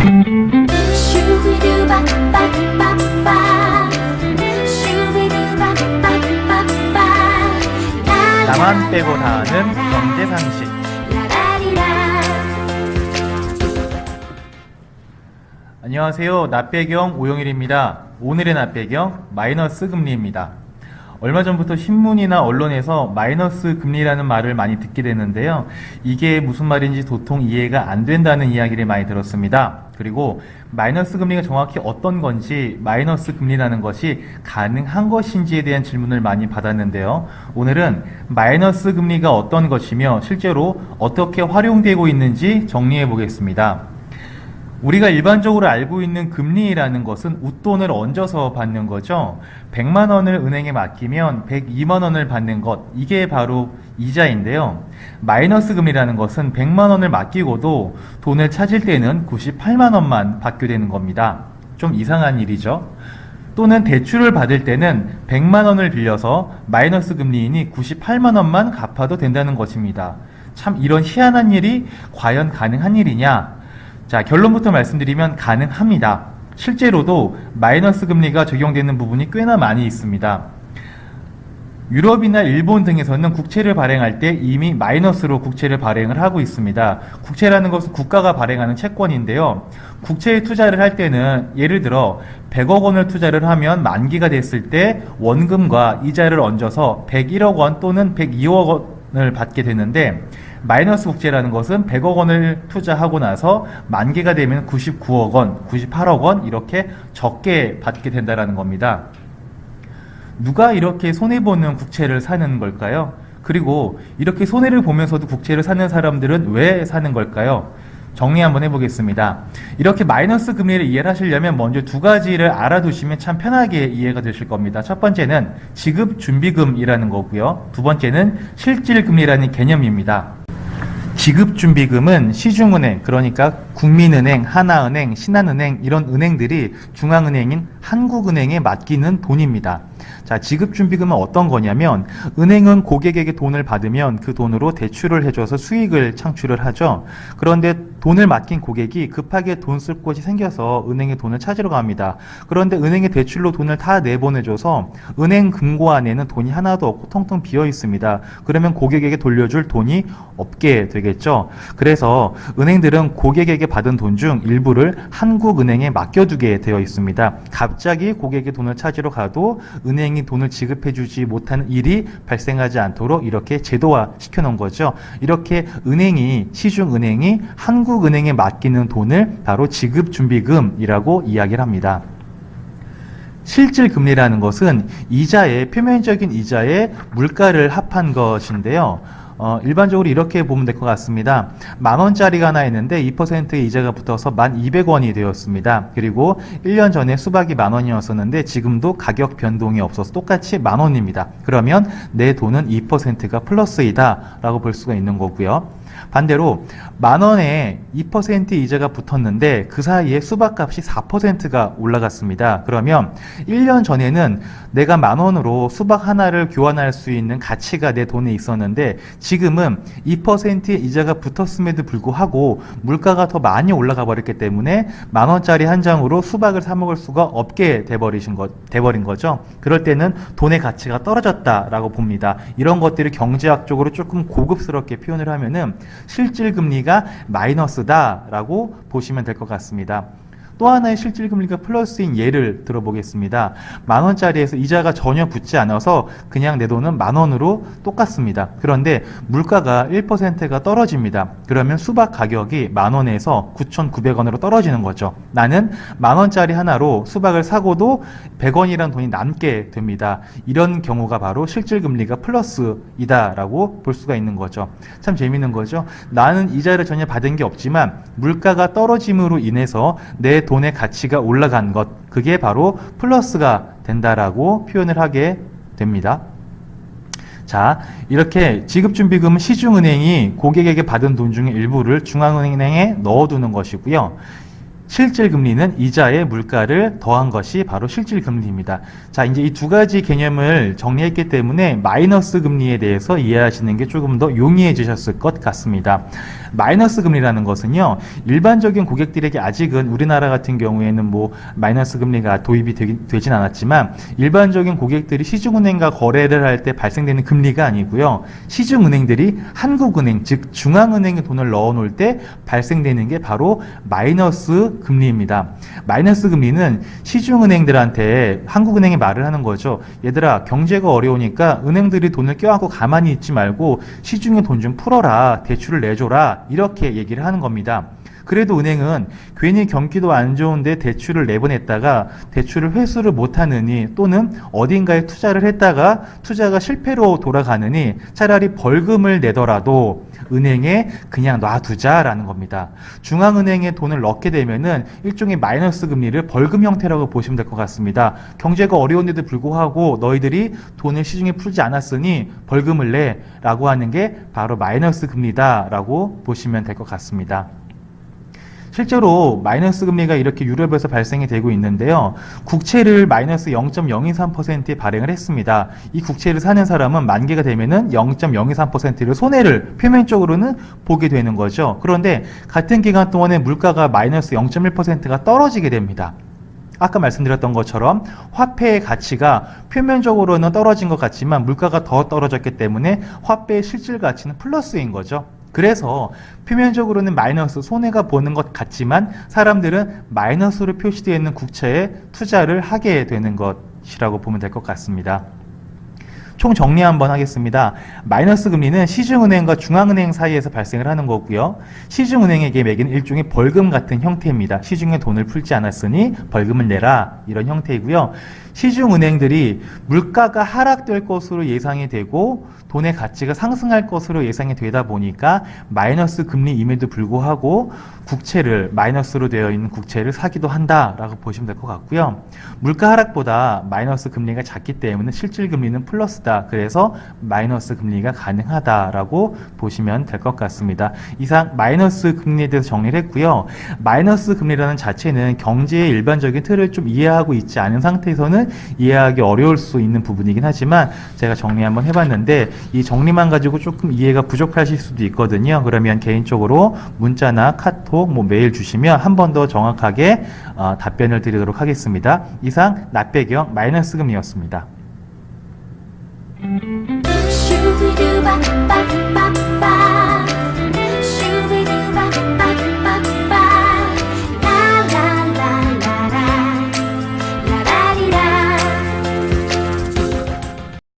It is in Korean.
나만 빼고 다 아는 경제 상식. 안녕하세요. 낫배경 오영일입니다. 오늘의 낫배경 마이너스 금리입니다. 얼마 전부터 신문이나 언론에서 마이너스 금리라는 말을 많이 듣게 되는데요. 이게 무슨 말인지 도통 이해가 안 된다는 이야기를 많이 들었습니다. 그리고 마이너스 금리가 정확히 어떤 건지, 마이너스 금리라는 것이 가능한 것인지에 대한 질문을 많이 받았는데요. 오늘은 마이너스 금리가 어떤 것이며 실제로 어떻게 활용되고 있는지 정리해 보겠습니다. 우리가 일반적으로 알고 있는 금리라는 것은 웃돈을 얹어서 받는 거죠. 100만 원을 은행에 맡기면 102만 원을 받는 것, 이게 바로 이자인데요. 마이너스 금리라는 것은 100만 원을 맡기고도 돈을 찾을 때는 98만 원만 받게 되는 겁니다. 좀 이상한 일이죠. 또는 대출을 받을 때는 100만 원을 빌려서 마이너스 금리이니 98만 원만 갚아도 된다는 것입니다. 참 이런 희한한 일이 과연 가능한 일이냐? 자, 결론부터 말씀드리면 가능합니다. 실제로도 마이너스 금리가 적용되는 부분이 꽤나 많이 있습니다. 유럽이나 일본 등에서는 국채를 발행할 때 이미 마이너스로 국채를 발행을 하고 있습니다. 국채라는 것은 국가가 발행하는 채권인데요. 국채에 투자를 할 때는 예를 들어 100억 원을 투자를 하면 만기가 됐을 때 원금과 이자를 얹어서 101억 원 또는 102억 원을 받게 되는데, 마이너스 국채라는 것은 100억 원을 투자하고 나서 만기가 되면 99억 원, 98억 원 이렇게 적게 받게 된다는 겁니다. 누가 이렇게 손해보는 국채를 사는 걸까요? 그리고 이렇게 손해를 보면서도 국채를 사는 사람들은 왜 사는 걸까요? 정리 한번 해보겠습니다. 이렇게 마이너스 금리를 이해를 하시려면 먼저 두 가지를 알아두시면 참 편하게 이해가 되실 겁니다. 첫 번째는 지급준비금이라는 거고요. 두 번째는 실질금리라는 개념입니다. 지급준비금은 시중은행, 그러니까 국민은행, 하나은행, 신한은행 이런 은행들이 중앙은행인 한국은행에 맡기는 돈입니다. 자, 지급준비금은 어떤 거냐면 은행은 고객에게 돈을 받으면 그 돈으로 대출을 해줘서 수익을 창출을 하죠. 그런데 돈을 맡긴 고객이 급하게 돈 쓸 곳이 생겨서 은행에 돈을 찾으러 갑니다. 그런데 은행에 대출로 돈을 다 내보내줘서 은행 금고 안에는 돈이 하나도 없고 텅텅 비어 있습니다. 그러면 고객에게 돌려줄 돈이 없게 되겠죠. 그래서 은행들은 고객에게 받은 돈 중 일부를 한국은행에 맡겨두게 되어 있습니다. 갑자기 고객의 돈을 찾으러 가도 은행이 돈을 지급해주지 못하는 일이 발생하지 않도록 이렇게 제도화 시켜놓은 거죠. 이렇게 은행이, 시중은행이 한국은행에 맡기는 돈을 바로 지급준비금이라고 이야기를 합니다. 실질금리라는 것은 이자의, 표면적인 이자의 물가를 합한 것인데요. 일반적으로 이렇게 보면 될 것 같습니다. 만원짜리가 하나 있는데 2%의 이자가 붙어서 1,200원이 되었습니다. 그리고 1년 전에 수박이 만원이었었는데 지금도 가격 변동이 없어서 똑같이 만원입니다. 그러면 내 돈은 2%가 플러스이다 라고 볼 수가 있는 거고요. 반대로 만원에 2% 이자가 붙었는데 그 사이에 수박값이 4%가 올라갔습니다. 그러면 1년 전에는 내가 만원으로 수박 하나를 교환할 수 있는 가치가 내 돈에 있었는데 지금은 2%의 이자가 붙었음에도 불구하고 물가가 더 많이 올라가 버렸기 때문에 만원짜리 한 장으로 수박을 사 먹을 수가 없게 돼버린 거죠. 그럴 때는 돈의 가치가 떨어졌다라고 봅니다. 이런 것들을 경제학적으로 조금 고급스럽게 표현을 하면은 실질금리가 마이너스다라고 보시면 될 것 같습니다. 또 하나의 실질금리가 플러스인 예를 들어보겠습니다. 만원짜리에서 이자가 전혀 붙지 않아서 그냥 내 돈은 만원으로 똑같습니다. 그런데 물가가 1%가 떨어집니다. 그러면 수박 가격이 만원에서 9,900원으로 떨어지는 거죠. 나는 만원짜리 하나로 수박을 사고도 100원이라는 돈이 남게 됩니다. 이런 경우가 바로 실질금리가 플러스이다라고 볼 수가 있는 거죠. 참 재밌는 거죠. 나는 이자를 전혀 받은 게 없지만 물가가 떨어짐으로 인해서 내 돈의 가치가 올라간 것, 그게 바로 플러스가 된다라고 표현을 하게 됩니다. 자, 이렇게 지급준비금은 시중은행이 고객에게 받은 돈 중에 일부를 중앙은행에 넣어두는 것이고요. 실질금리는 이자에 물가를 더한 것이 바로 실질금리입니다. 자, 이제 이 두 가지 개념을 정리했기 때문에 마이너스 금리에 대해서 이해하시는 게 조금 더 용이해지셨을 것 같습니다. 마이너스 금리라는 것은요, 일반적인 고객들에게 아직은 우리나라 같은 경우에는 뭐 마이너스 금리가 도입이 되진 않았지만 일반적인 고객들이 시중은행과 거래를 할 때 발생되는 금리가 아니고요, 시중은행들이 한국은행, 즉 중앙은행에 돈을 넣어놓을 때 발생되는 게 바로 마이너스 금리입니다. 마이너스 금리는 시중은행들한테 한국은행이 말을 하는 거죠. 얘들아, 경제가 어려우니까 은행들이 돈을 껴안고 가만히 있지 말고 시중에 돈 좀 풀어라, 대출을 내줘라, 이렇게 얘기를 하는 겁니다. 그래도 은행은 괜히 경기도 안 좋은데 대출을 내보냈다가 대출을 회수를 못하느니, 또는 어딘가에 투자를 했다가 투자가 실패로 돌아가느니 차라리 벌금을 내더라도 은행에 그냥 놔두자라는 겁니다. 중앙은행에 돈을 넣게 되면은 일종의 마이너스 금리를 벌금 형태라고 보시면 될 것 같습니다. 경제가 어려운데도 불구하고 너희들이 돈을 시중에 풀지 않았으니 벌금을 내 라고 하는 게 바로 마이너스 금리다라고 보시면 될 것 같습니다. 실제로 마이너스 금리가 이렇게 유럽에서 발생이 되고 있는데요. 국채를 마이너스 0.023%에 발행을 했습니다. 이 국채를 사는 사람은 만기가 되면은 0.023%를 손해를 표면적으로는 보게 되는 거죠. 그런데 같은 기간 동안에 물가가 마이너스 0.1%가 떨어지게 됩니다. 아까 말씀드렸던 것처럼 화폐의 가치가 표면적으로는 떨어진 것 같지만 물가가 더 떨어졌기 때문에 화폐의 실질 가치는 플러스인 거죠. 그래서 표면적으로는 마이너스, 손해가 보는 것 같지만 사람들은 마이너스로 표시되어 있는 국채에 투자를 하게 되는 것이라고 보면 될 것 같습니다. 총 정리 한번 하겠습니다. 마이너스 금리는 시중은행과 중앙은행 사이에서 발생을 하는 거고요. 시중은행에게 매기는 일종의 벌금 같은 형태입니다. 시중에 돈을 풀지 않았으니 벌금을 내라, 이런 형태이고요. 시중은행들이 물가가 하락될 것으로 예상이 되고 돈의 가치가 상승할 것으로 예상이 되다 보니까 마이너스 금리임에도 불구하고 국채를, 마이너스로 되어 있는 국채를 사기도 한다라고 보시면 될 것 같고요. 물가 하락보다 마이너스 금리가 작기 때문에 실질 금리는 플러스다. 그래서 마이너스 금리가 가능하다라고 보시면 될 것 같습니다. 이상 마이너스 금리에 대해서 정리를 했고요. 마이너스 금리라는 자체는 경제의 일반적인 틀을 좀 이해하고 있지 않은 상태에서는 이해하기 어려울 수 있는 부분이긴 하지만 제가 정리 한번 해봤는데 이 정리만 가지고 조금 이해가 부족하실 수도 있거든요. 그러면 개인적으로 문자나 카톡, 메일 주시면 한 번 더 정확하게 답변을 드리도록 하겠습니다. 이상 납배경 마이너스 금리였습니다.